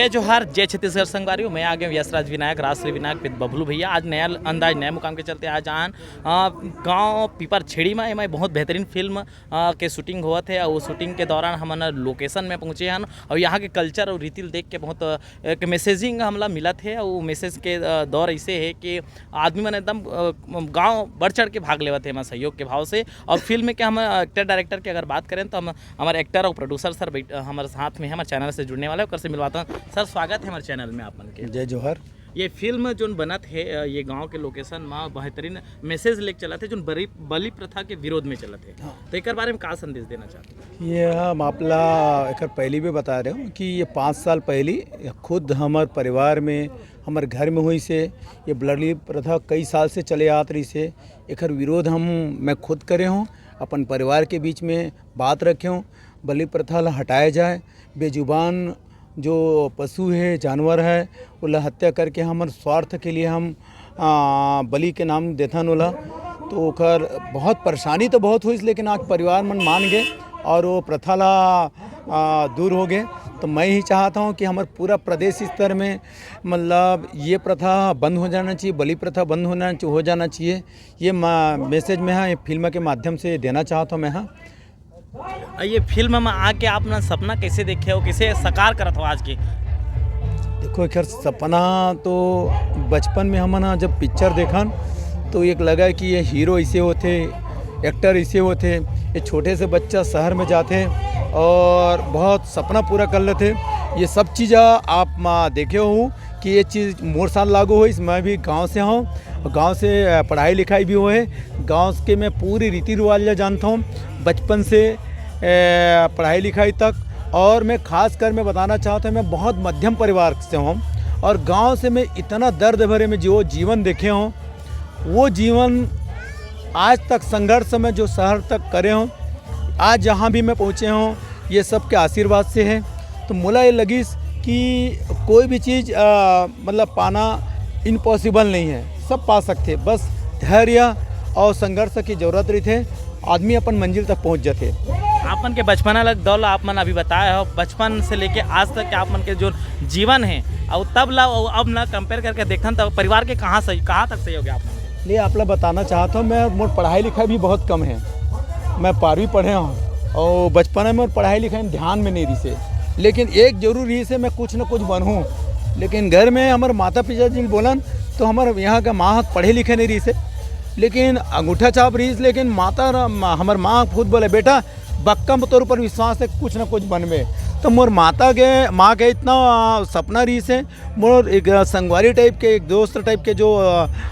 जय जोहार, जय छत्तीसगढ़ संगवारी। मैं आ गया यशराज विनायक, राजश्री विनायक विद बबलू भैया। आज नया अंदाज नए मुकाम के चलते आज आन गाँव पीपर छेड़ी में बहुत बेहतरीन फिल्म के शूटिंग हुआ थे। और वो शूटिंग के दौरान हम लोकेशन में पहुँचे हैं और यहाँ के कल्चर और रीति देख के बहुत एक मैसेजिंग हमला मिला थे। और वो मैसेज के दौर ऐसे है कि आदमी मन एकदम गाँव बढ़ चढ़ के भाग लेवा थे हमारे सहयोग के भाव से। और फिल्म में क्या हम एक्टर डायरेक्टर की अगर बात करें तो हम हमारे एक्टर और प्रोड्यूसर सर हमारे साथ में है, हमारे चैनल से जुड़ने वाले, से मिलवाता हूँ। सर स्वागत है हमारे चैनल में आप मन के। जय जोहर। ये फिल्म जो बनत है ये गांव के लोकेशन में बेहतरीन मैसेज लेके चला थे जो बलि प्रथा के विरोध में चला थे। तो एक बारे में का संदेश देना चाहते हैं? ये हम आपला एक पहले भी बता रहे हो कि ये 5 साल पहले खुद हमारे परिवार में हमारे घर में हुई से ये बलि प्रथा कई साल से चले आत रही से एक विरोध मैं खुद करे हूँ, अपन परिवार के बीच में बात रखे हूँ। बलि प्रथा हटाया जाए, बेजुबान जो पशु है जानवर है उला हत्या करके हमारे स्वार्थ के लिए हम बलि के नाम देथन ओला। तो ओकर बहुत परेशानी तो बहुत हुई, लेकिन आज परिवार मन मान गए और वो प्रथा ला दूर हो गए। तो मैं ही चाहता हूँ कि हमारे पूरा प्रदेश स्तर में मतलब ये प्रथा बंद हो जाना चाहिए, बलि प्रथा बंद हो जाना चाहिए। ये मैसेज मैं हाँ ये फिल्म के माध्यम से देना चाहता हूँ मैं। हाँ ये फिल्म में आके आप ना सपना कैसे देखे हो, कैसे साकार करत हो आज के? देखो खैर सपना तो बचपन में हम ना जब पिक्चर देखन तो एक लगा कि ये हीरो ऐसे होते, एक्टर ऐसे होते, ये छोटे से बच्चा शहर में जाते और बहुत सपना पूरा कर लेते। ये सब चीज़ आप देखे हो कि ये चीज़ मोर साल लागू हो। मैं भी गांव से हूँ, गांव से पढ़ाई लिखाई भी हुए, गांव के मैं पूरी रीति रिवाज जानता हूँ बचपन से पढ़ाई लिखाई तक। और मैं खास कर मैं बताना चाहता हूँ मैं बहुत मध्यम परिवार से हूँ और गांव से मैं इतना दर्द भरे में जो जीवन देखे हूँ वो जीवन आज तक संघर्ष में जो शहर तक करे हूँ, आज जहाँ भी मैं पहुँचे हूँ ये सब के आशीर्वाद से है। तो मुला ये लगी कि कोई भी चीज़ मतलब पाना इम्पॉसिबल नहीं है, सब पा सकते, बस धैर्य और संघर्ष की ज़रूरत रही थे, आदमी अपन मंजिल तक पहुंच जाते। आपन के बचपन अलग दौल आप मन अभी बताया हो, बचपन से लेके आज तक के आप मन के जो जीवन है और तब ला अब ना कंपेयर करके देखन तो परिवार के कहाँ तक सही हो गया आप मन? लिए आप बताना चाहता हूँ मैं मोर पढ़ाई लिखाई भी बहुत कम है, मैं 12वीं पढ़े हूँ और बचपन में पढ़ाई लिखाई में ध्यान में नहीं रही से, लेकिन एक जरूर रही से मैं कुछ न कुछ बनूँ। लेकिन घर में हमारे माता पिता जी बोलन तो हमारे यहाँ का माँ पढ़े लिखे नहीं रही से, लेकिन अंगूठा छाप रही, लेकिन हमार माँ खुद बोले बेटा बक्कम तौर पर विश्वास है कुछ ना कुछ बनवे। तो मोर माँ के इतना सपना रही से मोर एक संगवारी टाइप के एक दोस्त टाइप के जो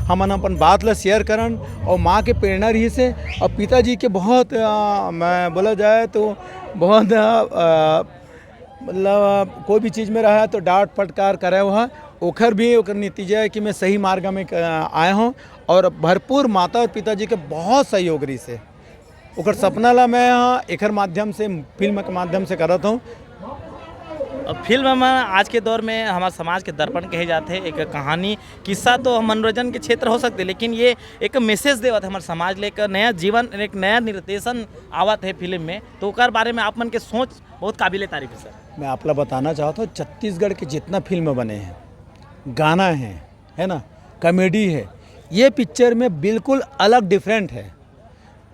हमन अपन बात ला शेयर करन और माँ के प्रेरणा रही से। और पिताजी के बहुत मैं बोला जाए तो बहुत मतलब कोई भी चीज़ में रहा तो डांट फटकार करे हुआ ओखर भी ओकर नतीजा है कि मैं सही मार्ग में आया हूँ और भरपूर माता और पिताजी के बहुत सहयोग रही से ओकर सपना ला मैं एक माध्यम से फिल्म के माध्यम से करता हूँ। फिल्म में आज के दौर में हमारे समाज के दर्पण कहे जाते हैं, एक कहानी किस्सा तो मनोरंजन के क्षेत्र हो सकते, लेकिन ये एक मैसेज देवत है हमारे समाज ले, एक नया जीवन, एक नया निर्देशन आवत है फिल्म में। तो उकर बारे में आप मन के सोच बहुत काबिल तारीफ है सर। मैं आपला बताना चाहता हूँ छत्तीसगढ़ के जितना फिल्म बने हैं, गाना है ना, कॉमेडी है, ये पिक्चर में बिल्कुल अलग डिफरेंट है।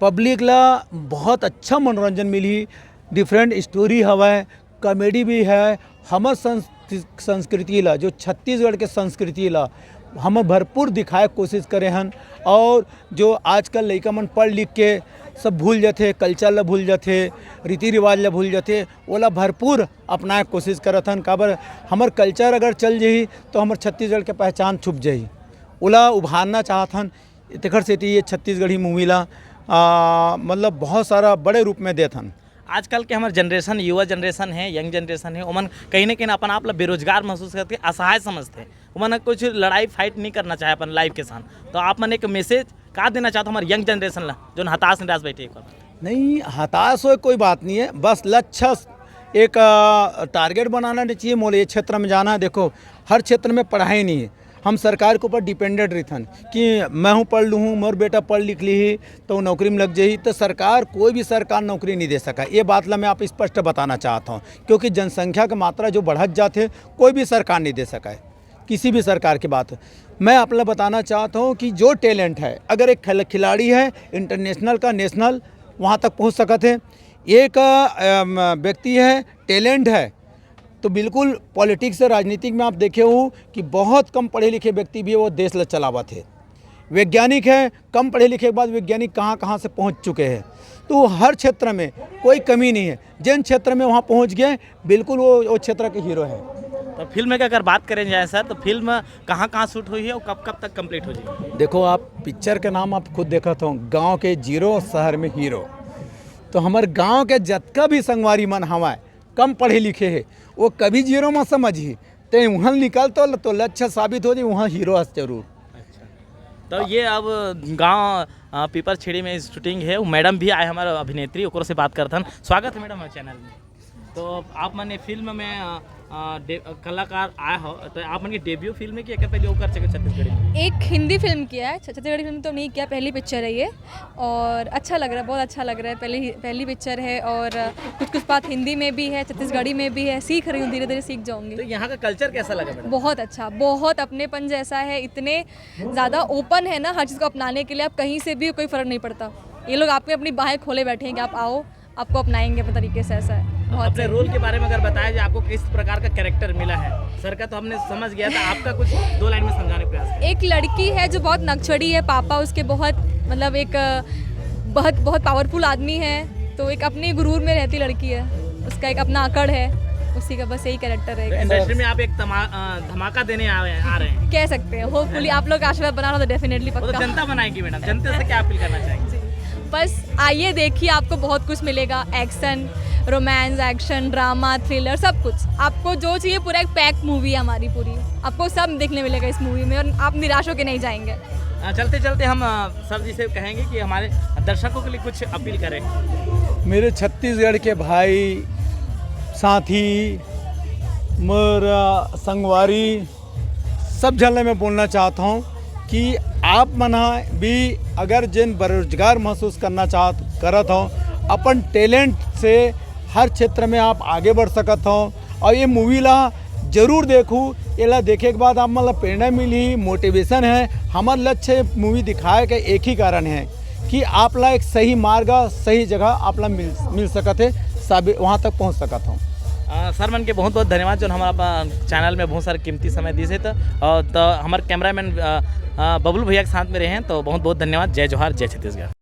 पब्लिक ला बहुत अच्छा मनोरंजन मिली, डिफरेंट स्टोरी हवा है, कॉमेडी भी है। हमार संस्कृति ला जो छत्तीसगढ़ के संस्कृति ला हम भरपूर दिखाए कोशिश करे हन। और जो आजकल लड़का मन पढ़ लिख के सब भूल जाते, कल्चर ला भूल जाते, रीति रिवाज ला भूल जाते, ओला भरपूर अपनाए कोशिश करत हन। काबर हमार कल्चर अगर चल जाही तो हमार छत्तीसगढ़ के पहचान छुप जाही, ओला उभारना चाहत हन। तेखर से ये छत्तीसगढ़ी मूवी ला मतलब बहुत सारा बड़े रूप में देत हन। आजकल के हमारे जनरेशन, युवा जनरेशन है, यंग जनरेशन है, उमन कहीं ना कहीं अपन आप बेरोजगार महसूस करके असहाय समझते हैं, उमन कुछ लड़ाई फाइट नहीं करना चाहे अपन लाइफ के साथ। तो आप मन एक मैसेज का देना चाहते हो हमारे यंग जनरेशन ला जो हताश निराश बैठे? एक नहीं हताश हो कोई बात नहीं है, बस लक्ष्य एक टारगेट बनाना चाहिए। मोल ये क्षेत्र में जाना है, देखो हर क्षेत्र में पढ़ाई नहीं है, हम सरकार के ऊपर डिपेंडेंट रहथन कि मैं हूँ पढ़ लूँ हूँ, मोर बेटा पढ़ लिख ली तो नौकरी में लग जाही, तो सरकार कोई भी सरकार नौकरी नहीं दे सका। ये बात ला मैं आप स्पष्ट बताना चाहता हूँ, क्योंकि जनसंख्या की मात्रा जो बढ़त जाते कोई भी सरकार नहीं दे सका है, किसी भी सरकार की बात। मैं आप लोग बताना चाहता हूँ कि जो टैलेंट है, अगर एक खिलाड़ी है इंटरनेशनल का नेशनल वहाँ तक पहुँच सकते हैं, एक व्यक्ति है टैलेंट है, तो बिल्कुल पॉलिटिक्स से राजनीतिक में आप देखे हो कि बहुत कम पढ़े लिखे व्यक्ति भी वो देश ल चलावत है। वैज्ञानिक है, कम पढ़े लिखे के बाद वैज्ञानिक कहाँ कहाँ से पहुँच चुके हैं, तो हर क्षेत्र में कोई कमी नहीं है। जिन क्षेत्र में वहाँ पहुँच गए बिल्कुल वो क्षेत्र के हीरो है। तो फिल्म की अगर बात करें जाए सर, तो फिल्म कहाँ कहाँ शूट हुई है और कब कब तक कंप्लीट हो जाएगी? देखो, आप पिक्चर के नाम आप खुद देखा हो, गांव के जीरो शहर में हीरो। तो हमारे गांव के जतका भी संगवारी मन हवाए कम पढ़े लिखे है, वो कभी जीरो में समझी तो वहाँ निकल तो लक्ष्य साबित हो जाए, वहाँ हीरो हस जरूर। तो ये अब गांव पीपर छेड़ी में शूटिंग है, वो मैडम भी आए हमारे अभिनेत्री, ओकरो से बात करते हैं। स्वागत है मैडम हमारे चैनल में। तो आप मैंने फिल्म में कलाकार आया हो, तो आप मन की डेब्यू फिल्म है कि एक पहले वो कर चुके छत्तीसगढ़ी में? एक हिंदी फिल्म किया है, छत्तीसगढ़ी फिल्म तो नहीं किया, पहली पिक्चर है ये, और अच्छा लग रहा है, बहुत अच्छा लग रहा है। पहली पिक्चर है और कुछ बात हिंदी में भी है, छत्तीसगढ़ी में भी है, सीख रही हूँ, धीरे धीरे सीख जाऊँगी। तो यहाँ का कल्चर कैसा लगा मैडम? बहुत अच्छा, बहुत अपनेपन जैसा है, इतने ज़्यादा ओपन है ना हर चीज़ को अपनाने के लिए, आप कहीं से भी कोई फ़र्क नहीं पड़ता। ये लोग आपको अपनी बाहें खोले बैठे हैं कि आप आओ, आपको अपनाएंगे अपने तरीके से, ऐसा है। बहुत अपने रोल के बारे में अगर बताया जाए, आपको किस प्रकार का कैरेक्टर मिला है? सर का तो हमने समझ गया था, आपका कुछ 2 लाइन में समझाने प्रयास करें। एक लड़की है जो बहुत नक्सड़ी है, पापा उसके बहुत मतलब एक बहुत पावरफुल आदमी है, तो एक अपने गुरूर में रहती लड़की है, उसका एक अपना अकड़ है, उसी का बस यही कैरेक्टर है। इंडस्ट्री में आप एक धमाका देने आ रहे हैं, कह सकते हैं। होपफुली आप लोग आशीर्वाद बनाना तो डेफिनेटली वो तो पक्का। जनता बनाएगी मैडम। जनता से क्या अपील करना चाहेंगे? बस आइए, देखिए, आपको बहुत कुछ मिलेगा। Action, romance, action, drama, thriller, सब कुछ आपको जो चाहिए, पूरा एक पैक मूवी है हमारी पूरी, आपको सब देखने मिलेगा इस मूवी में और आप निराश होकर नहीं जाएंगे। चलते चलते हम सर जी से कहेंगे कि हमारे दर्शकों के लिए कुछ अपील करें। मेरे छत्तीसगढ़ के भाई साथी, मेरा संगवारी, सब झल्ले में बोलना चाहता हूँ कि आप मना भी अगर जिन बेरोजगार महसूस करत हो, अपन टैलेंट से हर क्षेत्र में आप आगे बढ़ सकत हो। और ये मूवी ला जरूर देखूँ, ये ला देखे के बाद आप मतलब प्रेरणा मिली, मोटिवेशन है। हमारा लक्ष्य मूवी दिखाए के एक ही कारण है कि आप ला एक सही मार्ग, सही जगह आप ला मिल सकत है, वहाँ तक पहुँच सकत हो। सर मन के बहुत बहुत धन्यवाद जो हमारा चैनल में बहुत सारे कीमती समय दी से। तो हमारे कैमरामैन बबलू भैया के साथ में रहे हैं, तो बहुत बहुत धन्यवाद। जय जोहार, जय छत्तीसगढ़।